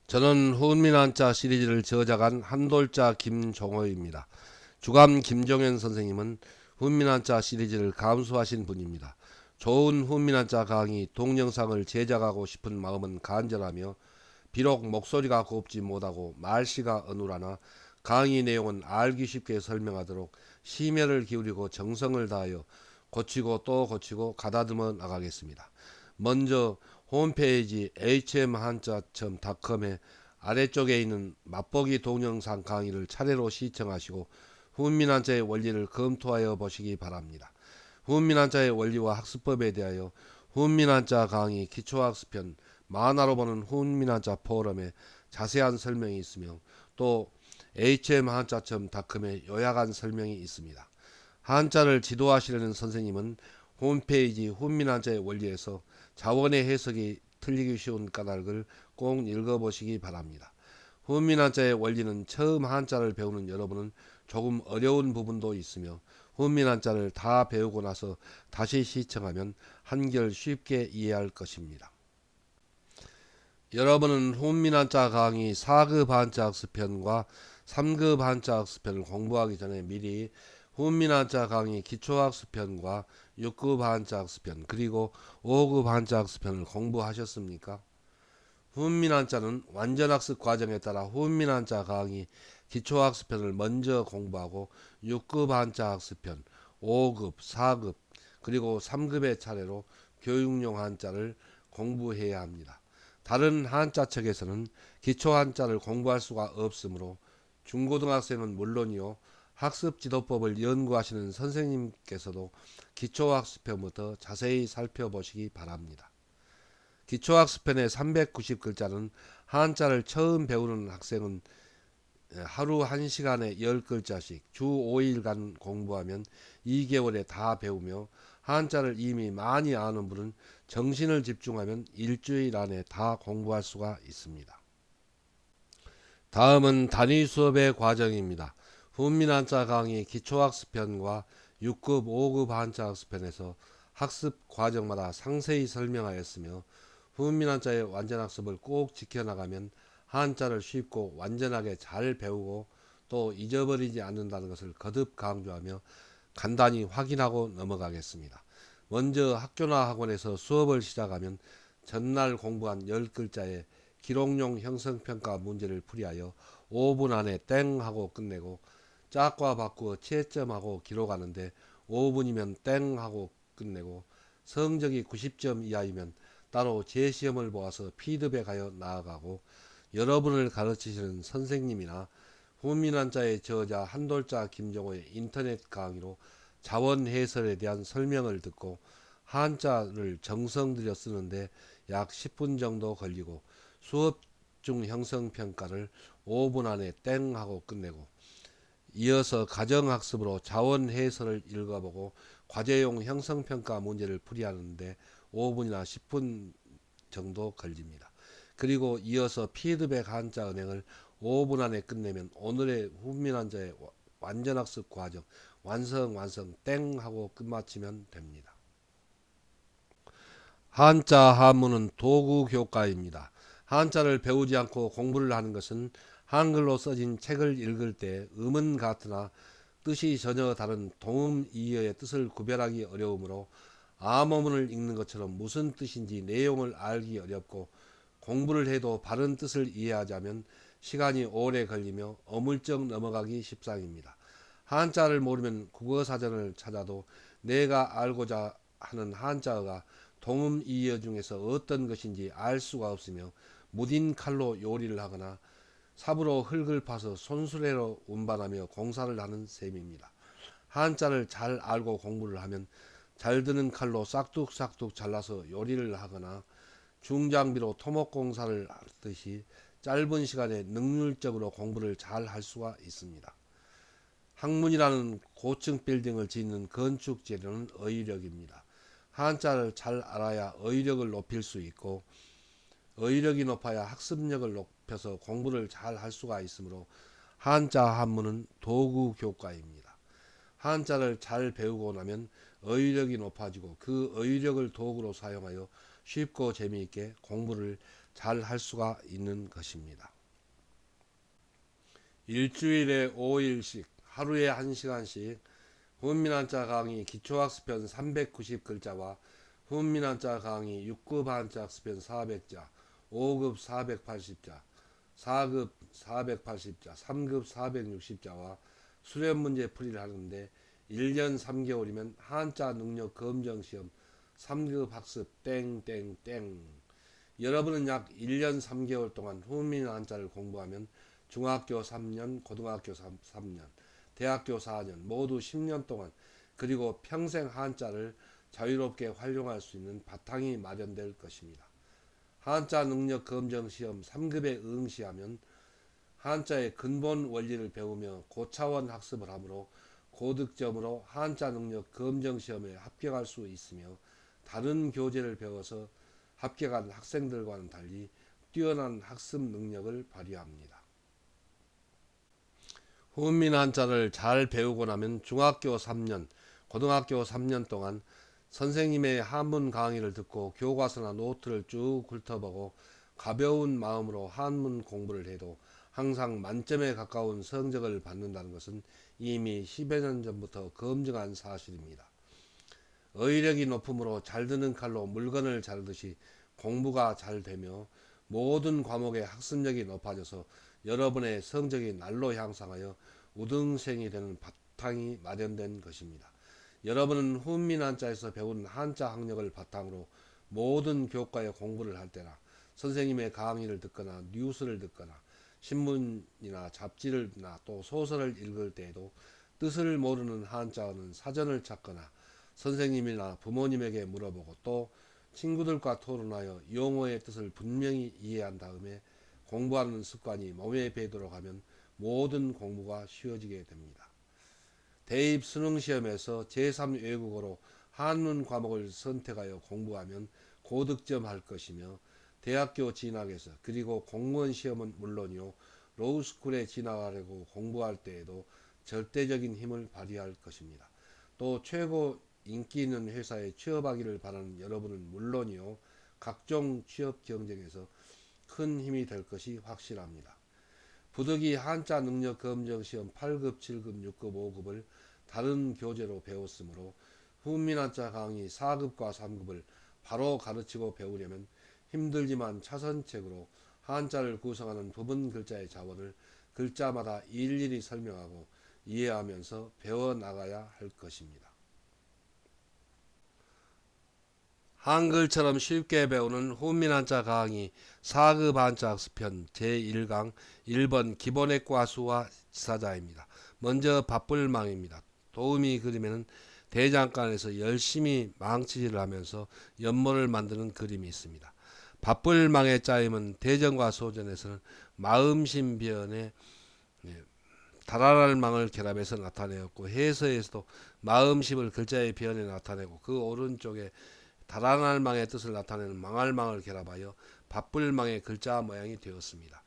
저는 훈민한자 시리즈를 저작한 한돌자 김종호입니다. 주감 김종현 선생님은 훈민한자 시리즈를 감수하신 분입니다. 좋은 훈민한자 강의 동영상을 제작하고 싶은 마음은 간절하며 비록 목소리가 곱지 못하고 말씨가 어눌하나 강의 내용은 알기 쉽게 설명하도록 심혈을 기울이고 정성을 다하여 고치고 또 고치고 가다듬어 나가겠습니다. 먼저 홈페이지 hm한자.com의 아래쪽에 있는 맛보기 동영상 강의를 차례로 시청하시고 훈민한자의 원리를 검토하여 보시기 바랍니다. 훈민한자의 원리와 학습법에 대하여 훈민한자 강의 기초학습편 만화로 보는 훈민한자 포럼에 자세한 설명이 있으며 또 hm한자.com에 요약한 설명이 있습니다. 한자를 지도하시려는 선생님은 홈페이지 훈민한자의 원리에서 자원의 해석이 틀리기 쉬운 까닭을 꼭 읽어보시기 바랍니다. 훈민한자의 원리는 처음 한자를 배우는 여러분은 조금 어려운 부분도 있으며 훈민한자를 다 배우고 나서 다시 시청하면 한결 쉽게 이해할 것입니다. 여러분은 훈민한자 강의 4급 한자 학습편과 3급 한자 학습편을 공부하기 전에 미리 훈민한자 강의 기초학습편과 6급 한자 학습편 그리고 5급 한자 학습편을 공부하셨습니까? 훈민한자는 완전학습 과정에 따라 훈민한자 강의 기초학습편을 먼저 공부하고 6급 한자 학습편, 5급, 4급 그리고 3급의 차례로 교육용 한자를 공부해야 합니다. 다른 한자책에서는 기초 한자를 공부할 수가 없으므로 중고등학생은 물론이요 학습지도법을 연구하시는 선생님께서도 기초학습편부터 자세히 살펴보시기 바랍니다. 기초학습편의 390글자는 한자를 처음 배우는 학생은 하루 1시간에 10글자씩 주 5일간 공부하면 2개월에 다 배우며 한자를 이미 많이 아는 분은 정신을 집중하면 일주일 안에 다 공부할 수가 있습니다. 다음은 단위 수업의 과정입니다. 훈민한자 강의 기초학습편과 6급, 5급 한자 학습편에서 학습 과정마다 상세히 설명하였으며 훈민한자의 완전학습을 꼭 지켜나가면 한자를 쉽고 완전하게 잘 배우고 또 잊어버리지 않는다는 것을 거듭 강조하며 간단히 확인하고 넘어가겠습니다. 먼저 학교나 학원에서 수업을 시작하면 전날 공부한 10글자의 기록용 형성평가 문제를 풀이하여 5분 안에 땡 하고 끝내고 짝과 바꾸어 채점하고 기록하는데 5분이면 땡 하고 끝내고 성적이 90점 이하이면 따로 재시험을 보아서 피드백하여 나아가고 여러분을 가르치시는 선생님이나 훈민한자의 저자 한돌자 김종호의 인터넷 강의로 자원 해설에 대한 설명을 듣고 한자를 정성 들여 쓰는데 약 10분 정도 걸리고 수업 중 형성평가를 5분 안에 땡 하고 끝내고 이어서 가정학습으로 자원 해설을 읽어보고 과제용 형성평가 문제를 풀이하는데 5분이나 10분 정도 걸립니다. 그리고 이어서 피드백 한자 은행을 5분 안에 끝내면 오늘의 훈민한자의 완전학습 과정 완성 땡 하고 끝마치면 됩니다. 한자 한문은 도구교과입니다. 한자를 배우지 않고 공부를 하는 것은 한글로 써진 책을 읽을 때 음은 같으나 뜻이 전혀 다른 동음이어의 뜻을 구별하기 어려우므로 암호문을 읽는 것처럼 무슨 뜻인지 내용을 알기 어렵고 공부를 해도 바른 뜻을 이해하자면 시간이 오래 걸리며 어물쩍 넘어가기 십상입니다. 한자를 모르면 국어사전을 찾아도 내가 알고자 하는 한자어가 동음이어 중에서 어떤 것인지 알 수가 없으며 무딘 칼로 요리를 하거나 삽으로 흙을 파서 손수레로 운반하며 공사를 하는 셈입니다. 한자를 잘 알고 공부를 하면 잘 드는 칼로 싹둑싹둑 잘라서 요리를 하거나 중장비로 토목공사를 하듯이 짧은 시간에 능률적으로 공부를 잘 할 수가 있습니다. 학문이라는 고층 빌딩을 짓는 건축 재료는 어휘력입니다. 한자를 잘 알아야 어휘력을 높일 수 있고 어휘력이 높아야 학습력을 높여서 공부를 잘 할 수가 있으므로 한자 한문은 도구 교과입니다. 한자를 잘 배우고 나면 어휘력이 높아지고 그 어휘력을 도구로 사용하여 쉽고 재미있게 공부를 잘 할 수가 있는 것입니다. 일주일에 5일씩 하루에 1시간씩 훈민한자 강의 기초학습편 390글자와 훈민한자 강의 6급 한자 학습편 400자, 5급 480자, 4급 480자, 3급 460자와 수련문제 풀이를 하는데 1년 3개월이면 한자 능력 검정시험 3급 학습 땡땡땡. 여러분은 약 1년 3개월 동안 훈민 한자를 공부하면 중학교 3년, 고등학교 3년, 대학교 4년 모두 10년 동안 그리고 평생 한자를 자유롭게 활용할 수 있는 바탕이 마련될 것입니다. 한자 능력 검정 시험 3급에 응시하면 한자의 근본 원리를 배우며 고차원 학습을 하므로 고득점으로 한자 능력 검정 시험에 합격할 수 있으며 다른 교재를 배워서 합격한 학생들과는 달리 뛰어난 학습 능력을 발휘합니다. 훈민 한자를 잘 배우고 나면 중학교 3년, 고등학교 3년 동안 선생님의 한문 강의를 듣고 교과서나 노트를 쭉 훑어보고 가벼운 마음으로 한문 공부를 해도 항상 만점에 가까운 성적을 받는다는 것은 이미 10여 년 전부터 검증한 사실입니다. 어휘력이 높으므로 잘 드는 칼로 물건을 자르듯이 공부가 잘 되며 모든 과목의 학습력이 높아져서 여러분의 성적이 날로 향상하여 우등생이 되는 바탕이 마련된 것입니다. 여러분은 훈민 한자에서 배운 한자 학력을 바탕으로 모든 교과의 공부를 할 때나 선생님의 강의를 듣거나 뉴스를 듣거나 신문이나 잡지나 또 소설을 읽을 때에도 뜻을 모르는 한자어는 사전을 찾거나 선생님이나 부모님에게 물어보고 또 친구들과 토론하여 용어의 뜻을 분명히 이해한 다음에 공부하는 습관이 몸에 배도록 하면 모든 공부가 쉬워지게 됩니다. 대입 수능시험에서 제3외국어로 한문 과목을 선택하여 공부하면 고득점 할 것이며 대학교 진학에서 그리고 공무원 시험은 물론이요 로우스쿨에 진학하려고 공부할 때에도 절대적인 힘을 발휘할 것입니다. 또 최고 인기 있는 회사에 취업하기를 바라는 여러분은 물론이요 각종 취업 경쟁에서 큰 힘이 될 것이 확실합니다. 부득이 한자 능력 검정 시험 8급, 7급, 6급, 5급을 다른 교재로 배웠으므로 훈민 한자 강의 4급과 3급을 바로 가르치고 배우려면 힘들지만 차선책으로 한자를 구성하는 부분 글자의 자원을 글자마다 일일이 설명하고 이해하면서 배워나가야 할 것입니다. 한글처럼 쉽게 배우는 훈민 한자 강의 4급 한자 학습편 제1강 1번 기본의 과수와 지사자입니다. 먼저 밥불망입니다. 도우미 그림에는 대장간에서 열심히 망치질을 하면서 연못을 만드는 그림이 있습니다. 밥불망의 짜임은 대전과 소전에서는 마음심변의 달아날 망을 결합해서 나타내었고 해서에서도 마음심을 글자의 변에 나타내고 그 오른쪽에 달아날 망의 뜻을 나타내는 망할 망을 결합하여 밥불망의 글자 모양이 되었습니다.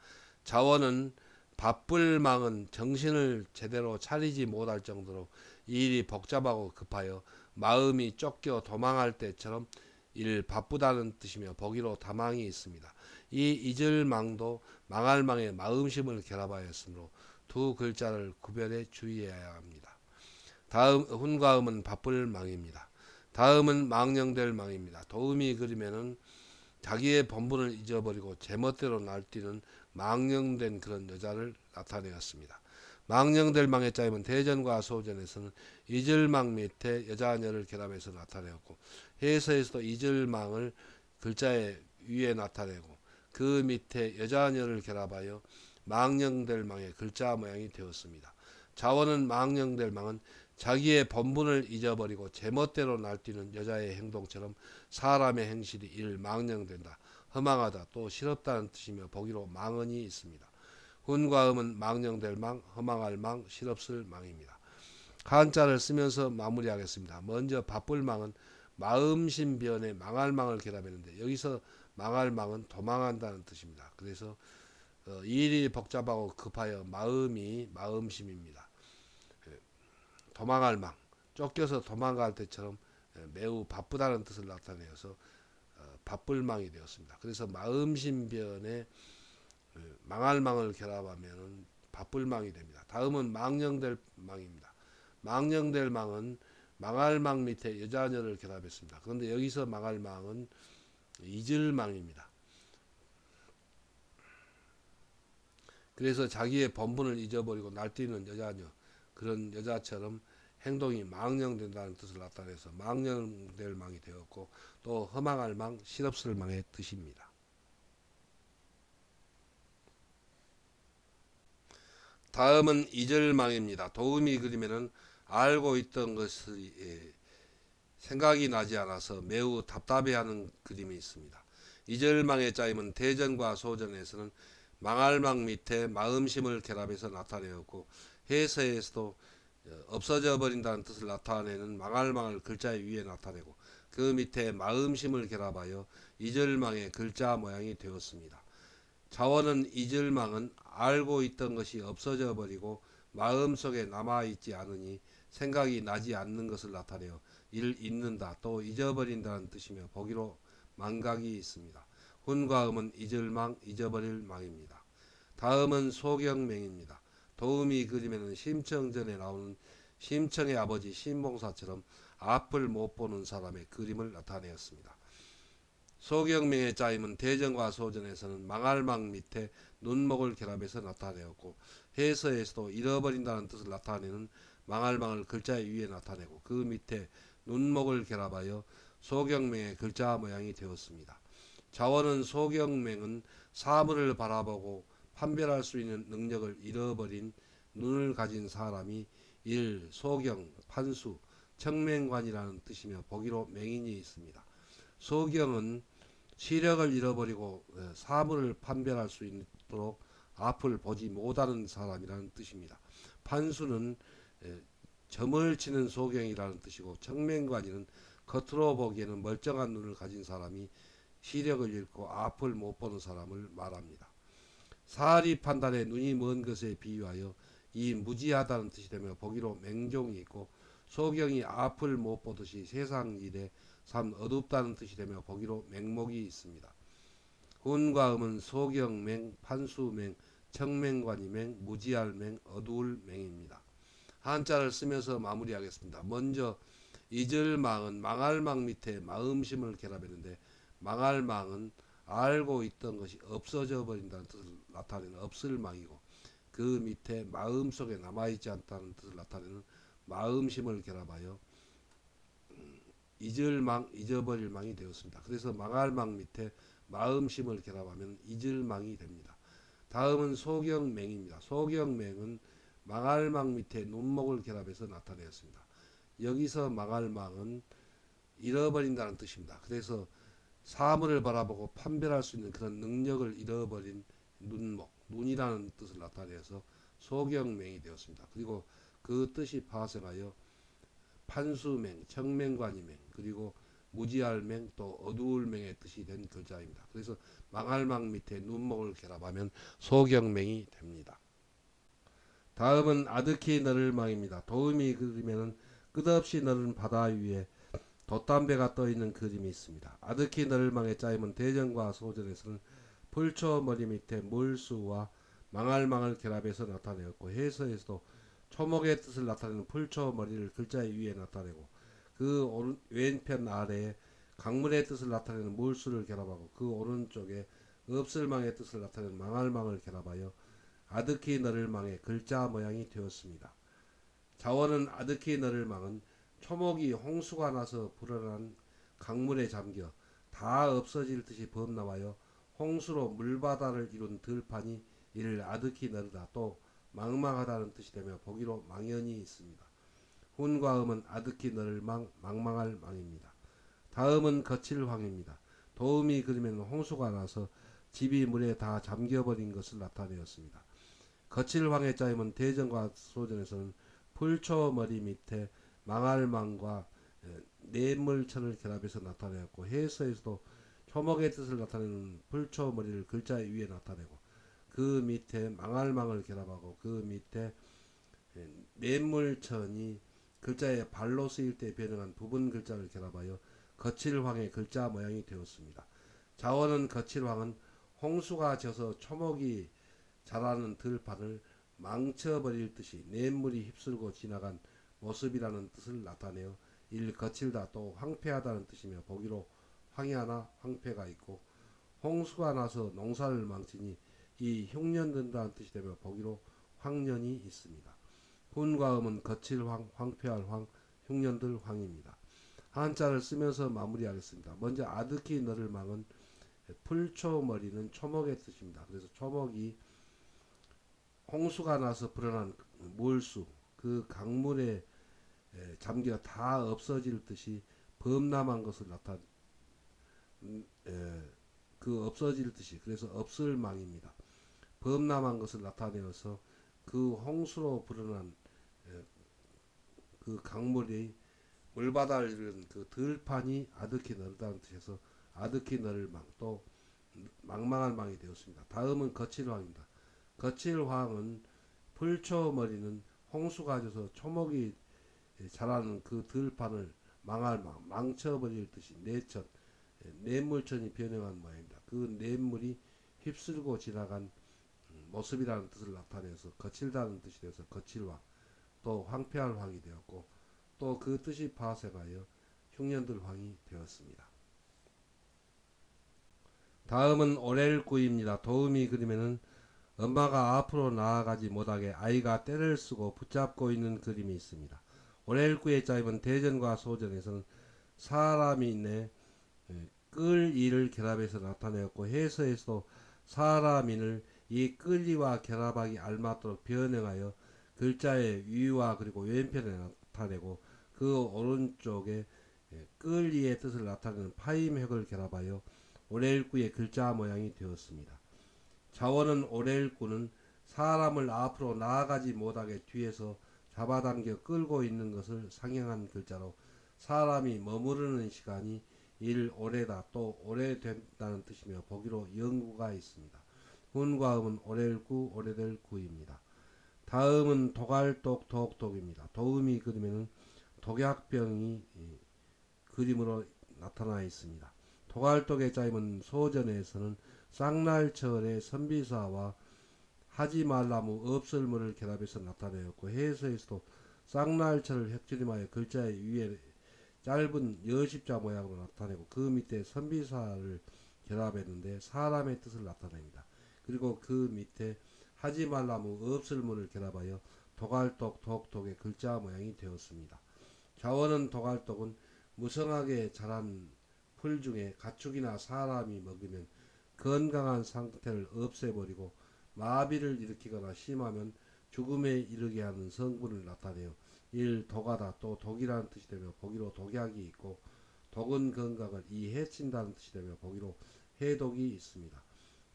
자원은 밥불망은 정신을 제대로 차리지 못할 정도로 일이 복잡하고 급하여 마음이 쫓겨 도망할 때처럼 일 바쁘다는 뜻이며 보기로 다망이 있습니다. 이 이절망도 망할 망의 마음심을 결합하였으므로 두 글자를 구별해 주의해야 합니다. 다음 훈과음은 밥불망입니다. 다음은 망령될 망입니다. 도우미 그림에는 자기의 본분을 잊어버리고 제멋대로 날뛰는 망령된 그런 여자를 나타내었습니다. 망령될 망의 짜임은 대전과 소전에서는 이절망 밑에 여자녀를 결합해서 나타내었고 해서에서도 이절망을 글자의 위에 나타내고 그 밑에 여자녀를 결합하여 망령될 망의 글자 모양이 되었습니다. 자원은 망령될 망은 자기의 본분을 잊어버리고 제멋대로 날뛰는 여자의 행동처럼 사람의 행실이 이를 망령된다, 허망하다, 또 실없다는 뜻이며 보기로 망언이 있습니다. 훈과 음은 망령될 망, 허망할 망, 실없을 망입니다. 한자를 쓰면서 마무리하겠습니다. 먼저 바쁠망은 마음심변에 망할 망을 결합했는데 여기서 망할 망은 도망한다는 뜻입니다. 그래서 일이 복잡하고 급하여 마음이 마음심입니다. 도망할 망, 쫓겨서 도망갈 때처럼 매우 바쁘다는 뜻을 나타내어서 밥불망이 되었습니다. 그래서 마음신변에 망할망을 결합하면 밥불망이 됩니다. 다음은 망령될 망입니다. 망령될 망은 망할망 밑에 여자녀를 결합했습니다. 그런데 여기서 망할망은 잊을망입니다. 그래서 자기의 본분을 잊어버리고 날뛰는 여자녀, 그런 여자처럼 행동이 망령된다는 뜻을 나타내서 망령될 망이 되었고, 또 허망할 망, 실없을 망의 뜻입니다. 다음은 잊을망입니다. 도움이 그리면은 알고 있던 것이 생각이 나지 않아서 매우 답답해하는 그림이 있습니다. 잊을망의 짜임은 대전과 소전에서는 망할망 밑에 마음심을 결합해서 나타내었고, 해서에서도 없어져 버린다는 뜻을 나타내는 망할망을 글자 위에 나타내고, 그 밑에 마음심을 결합하여 잊을망의 글자 모양이 되었습니다. 자원은 잊을망은 알고 있던 것이 없어져 버리고 마음속에 남아있지 않으니 생각이 나지 않는 것을 나타내어 잊는다, 또 잊어버린다는 뜻이며 보기로 망각이 있습니다. 훈과 음은 잊을망, 잊어버릴 망입니다. 다음은 소경맹입니다. 도움이 그림에는 심청전에 나오는 심청의 아버지 신봉사처럼 앞을 못 보는 사람의 그림을 나타내었습니다. 소경명의 짜임은 대전과 소전에서는 망할망 밑에 눈목을 결합해서 나타내었고, 해서에서도 잃어버린다는 뜻을 나타내는 망할망을 글자 위에 나타내고, 그 밑에 눈목을 결합하여 소경명의 글자 모양이 되었습니다. 자원은 소경명은 사물을 바라보고 판별할 수 있는 능력을 잃어버린 눈을 가진 사람이 소경, 판수, 청맹관이라는 뜻이며 보기로 맹인이 있습니다. 소경은 시력을 잃어버리고 사물을 판별할 수 있도록 앞을 보지 못하는 사람이라는 뜻입니다. 판수는 점을 치는 소경이라는 뜻이고, 청맹관이는 겉으로 보기에는 멀쩡한 눈을 가진 사람이 시력을 잃고 앞을 못 보는 사람을 말합니다. 사리 판단에 눈이 먼 것에 비유하여 이 무지하다는 뜻이 되며 보기로 맹종이 있고, 소경이 앞을 못 보듯이 세상 일에 참 어둡다는 뜻이 되며 보기로 맹목이 있습니다. 훈과 음은 소경맹, 판수맹, 청맹관이맹, 무지할맹, 어두울맹입니다. 한자를 쓰면서 마무리하겠습니다. 먼저 잊을망은 망할망 밑에 마음심을 결합했는데, 망할망은 알고 있던 것이 없어져 버린다는 뜻을 나타내는 없을망이고, 그 밑에 마음속에 남아있지 않다는 뜻을 나타내는 마음심을 결합하여 잊을망, 잊어버릴망이 되었습니다. 그래서 망할망 밑에 마음심을 결합하면 잊을망이 됩니다. 다음은 소경맹입니다. 소경맹은 망할망 밑에 눈목을 결합해서 나타내었습니다. 여기서 망할망은 잃어버린다는 뜻입니다. 그래서 사물을 바라보고 판별할 수 있는 그런 능력을 잃어버린 눈목, 눈이라는 뜻을 나타내서 소경맹이 되었습니다. 그리고 그 뜻이 파생하여 판수맹, 청맹관이맹, 그리고 무지할맹, 또 어두울맹의 뜻이 된 글자입니다. 그래서 망할망 밑에 눈목을 결합하면 소경맹이 됩니다. 다음은 아득히 너를망입니다. 도움이 그리면은 끝없이 너른 바다 위에 돛담배가 떠있는 그림이 있습니다. 아득히 너를망의 짜임은 대전과 소전에서는 풀초 머리 밑에 물수와 망할망을 결합해서 나타내었고, 해서에서도 초목의 뜻을 나타내는 풀초 머리를 글자 위에 나타내고, 그 왼편 아래에 강물의 뜻을 나타내는 물수를 결합하고, 그 오른쪽에 없을망의 뜻을 나타내는 망할망을 결합하여 아득히 너를망의 글자 모양이 되었습니다. 자원은 아득히 너를망은 초목이 홍수가 나서 불어난 강물에 잠겨 다 없어질 듯이 범람하여 홍수로 물바다를 이룬 들판이 이를 아득히 너르다, 또 망망하다는 뜻이 되며 보기로 망연이 있습니다. 훈과 음은 아득히 너를망, 망망할 망입니다. 다음은 거칠황입니다. 도움이 그리면 홍수가 나서 집이 물에 다 잠겨버린 것을 나타내었습니다. 거칠황의 짜임은 대전과 소전에서는 풀초 머리 밑에 망할망과 냇물천을 결합해서 나타내었고, 해서에서도 초목의 뜻을 나타내는 풀초 머리를 글자 위에 나타내고, 그 밑에 망할망을 결합하고, 그 밑에 냇물천이 글자에 발로 쓰일 때 변형한 부분 글자를 결합하여 거칠황의 글자 모양이 되었습니다. 자원은 거칠황은 홍수가 져서 초목이 자라는 들판을 망쳐버릴 듯이 냇물이 휩쓸고 지나간 모습이라는 뜻을 나타내어 일 거칠다 또 황폐하다는 뜻이며 보기로 황야나 황폐가 있고 홍수가 나서 농사를 망치니 이 흉년된다는 뜻이 되며 보기로 황년이 있습니다. 훈과 음은 거칠 황, 황폐할 황, 흉년들 황입니다. 한자를 쓰면서 마무리하겠습니다. 먼저 아득히 너를 망은 풀초머리는 초목의 뜻입니다. 그래서 초목이 홍수가 나서 불어난 몰수, 그 강물에 잠겨 다 없어질 듯이 범람한 것을 그 없어질 듯이, 그래서 없을 망입니다. 범람한 것을 나타내어서 그 홍수로 불어난 그 강물이 물바다를 이룬 그 들판이 아득히 너르다는 뜻에서 아득히 너를 망, 또 망망한 망이 되었습니다. 다음은 거칠황입니다. 거칠황은 풀초머리는 홍수가 져서 초목이 자라는 그 들판을 망할 망, 망쳐버릴 듯이 내천, 냇물천이 변형한 모양입니다. 그 냇물이 휩쓸고 지나간 모습이라는 뜻을 나타내서 거칠다는 뜻이 되어서 거칠황, 또 황폐할 황이 되었고, 또 그 뜻이 파생하여 흉년들 황이 되었습니다. 다음은 오렐구입니다. 도우미 그림에는 엄마가 앞으로 나아가지 못하게 아이가 떼를 쓰고 붙잡고 있는 그림이 있습니다. 오렐구의 짜임은 대전과 소전에서는 사람이 내 끌이를 결합해서 나타내었고, 해서에서도 사람인을 이 끌이와 결합하기 알맞도록 변형하여 글자의 위와 그리고 왼편에 나타내고, 그 오른쪽에 끌이의 뜻을 나타내는 파임획을 결합하여 오렐구의 글자 모양이 되었습니다. 자원은 오렐구는 사람을 앞으로 나아가지 못하게 뒤에서 잡아당겨 끌고 있는 것을 상징한 글자로 사람이 머무르는 시간이 일 오래다 또 오래된다는 뜻이며 보기로 영구가 있습니다. 훈과 음은 오렐구 오래될 구입니다. 다음은 도갈독 독독입니다. 도음이 그림에는 독약병이 그림으로 나타나 있습니다. 도갈독의 짜임은 소전에서는 쌍날철의 선비사와 하지말나무 없을무를 결합해서 나타내었고, 해서에서도 쌍날철을 획주림하여 글자의 위에 짧은 여십자 모양으로 나타내고 그 밑에 선비사를 결합했는데 사람의 뜻을 나타냅니다. 그리고 그 밑에 하지말나무 없을무를 결합하여 도갈독 독독의 글자 모양이 되었습니다. 자원은 도갈독은 무성하게 자란 풀 중에 가축이나 사람이 먹으면 건강한 상태를 없애버리고 마비를 일으키거나 심하면 죽음에 이르게 하는 성분을 나타내어 일 독하다 또 독이라는 뜻이 되며 보기로 독약이 있고, 독은 건강을 이 해친다는 뜻이 되며 보기로 해독이 있습니다.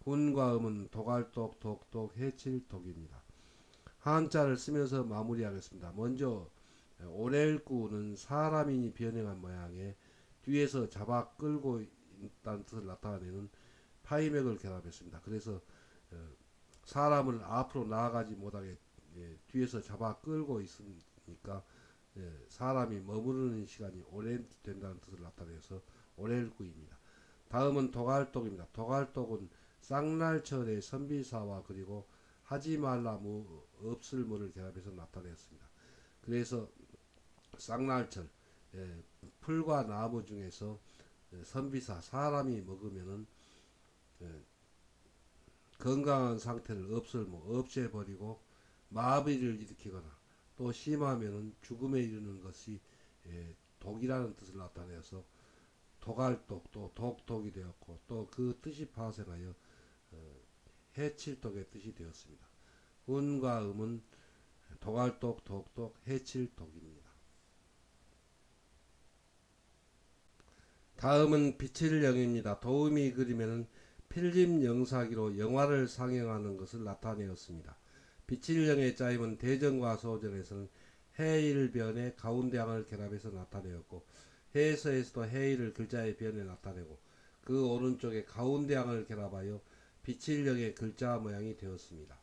훈과 음은 도갈독 독독 해칠 독입니다. 한자를 쓰면서 마무리하겠습니다. 먼저 오렐구는 사람인이 변형한 모양에 뒤에서 잡아 끌고 있다는 뜻을 나타내는 파이맥을 결합했습니다. 그래서 사람을 앞으로 나아가지 못하게 뒤에서 잡아 끌고 있으니까 사람이 머무르는 시간이 오래된다는 뜻을 나타내서 오렐구입니다. 다음은 도갈독입니다. 도갈독은 쌍날철의 선비사와 그리고 하지말나무 없을무를 결합해서 나타냈습니다. 그래서 쌍날철, 풀과 나무 중에서 선비사, 사람이 먹으면은 건강한 상태를 없애버리고 마비를 일으키거나 또 심하면은 죽음에 이르는 것이 독이라는 뜻을 나타내서 도갈독 또 독독이 되었고, 또 그 뜻이 파생하여 해칠독의 뜻이 되었습니다. 훈과 음은 도갈독 독독 해칠독입니다. 다음은 빛일령입니다. 도우미 그림에는 필름 영사기로 영화를 상영하는 것을 나타내었습니다. 빛일령의 짜임은 대전과 소전에서는 해일변에 가운데양을 결합해서 나타내었고, 해서에서도 해일을 글자의 변에 나타내고 그 오른쪽에 가운데양을 결합하여 빛일령의 글자 모양이 되었습니다.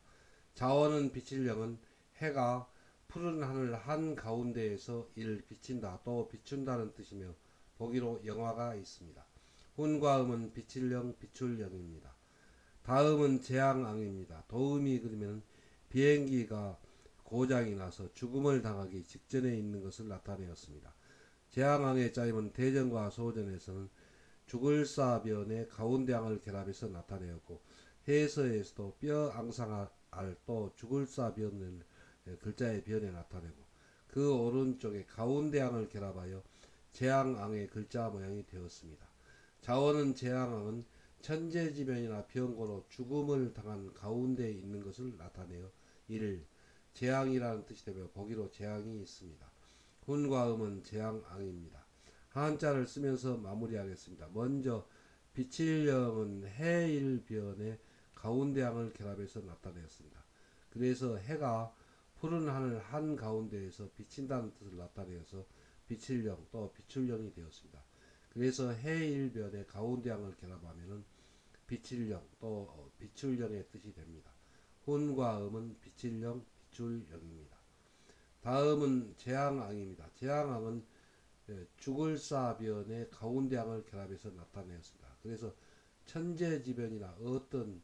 자원은 빛일령은 해가 푸른 하늘 한가운데에서 이를 비친다 또 비춘다는 뜻이며 보기로 영화가 있습니다. 훈과 음은 비칠령, 비출령입니다. 다음은 재앙앙입니다. 도음이 그러면 비행기가 고장이 나서 죽음을 당하기 직전에 있는 것을 나타내었습니다. 재앙왕의 짜임은 대전과 소전에서는 죽을사변의 가운데항을 결합해서 나타내었고 해서에서도 뼈 앙상알 또 죽을사변을 글자의 변에 나타내고 그 오른쪽에 가운데항을 결합하여 재앙왕의 글자 모양이 되었습니다. 자원은 재앙왕은 천재지변이나 병고로 죽음을 당한 가운데에 있는 것을 나타내어 이를 재앙이라는 뜻이 되며 보기로 재앙이 있습니다. 훈과 음은 재앙앙입니다. 한자를 쓰면서 마무리하겠습니다. 먼저 비칠령은 해일변의 가운데항을 결합해서 나타내었습니다. 그래서 해가 푸른 하늘 한가운데에서 비친다는 뜻을 나타내어서 비칠령 또 비출령이 되었습니다. 그래서 해일변의 가운데항을 결합하면 비칠령 또 비출령의 뜻이 됩니다. 훈과 음은 비칠령, 비출령입니다. 다음은 재앙왕입니다. 재앙왕은 죽을사변의 가운데항을 결합해서 나타내었습니다. 그래서 천재지변이나 어떤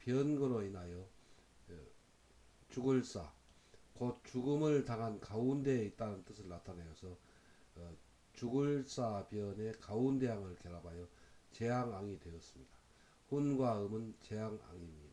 변거로 인하여 죽을사, 곧 죽음을 당한 가운데에 있다는 뜻을 나타내어서 죽을사변의 가운데항을 결합하여 재앙왕이 되었습니다. 훈과 음은 재앙왕입니다.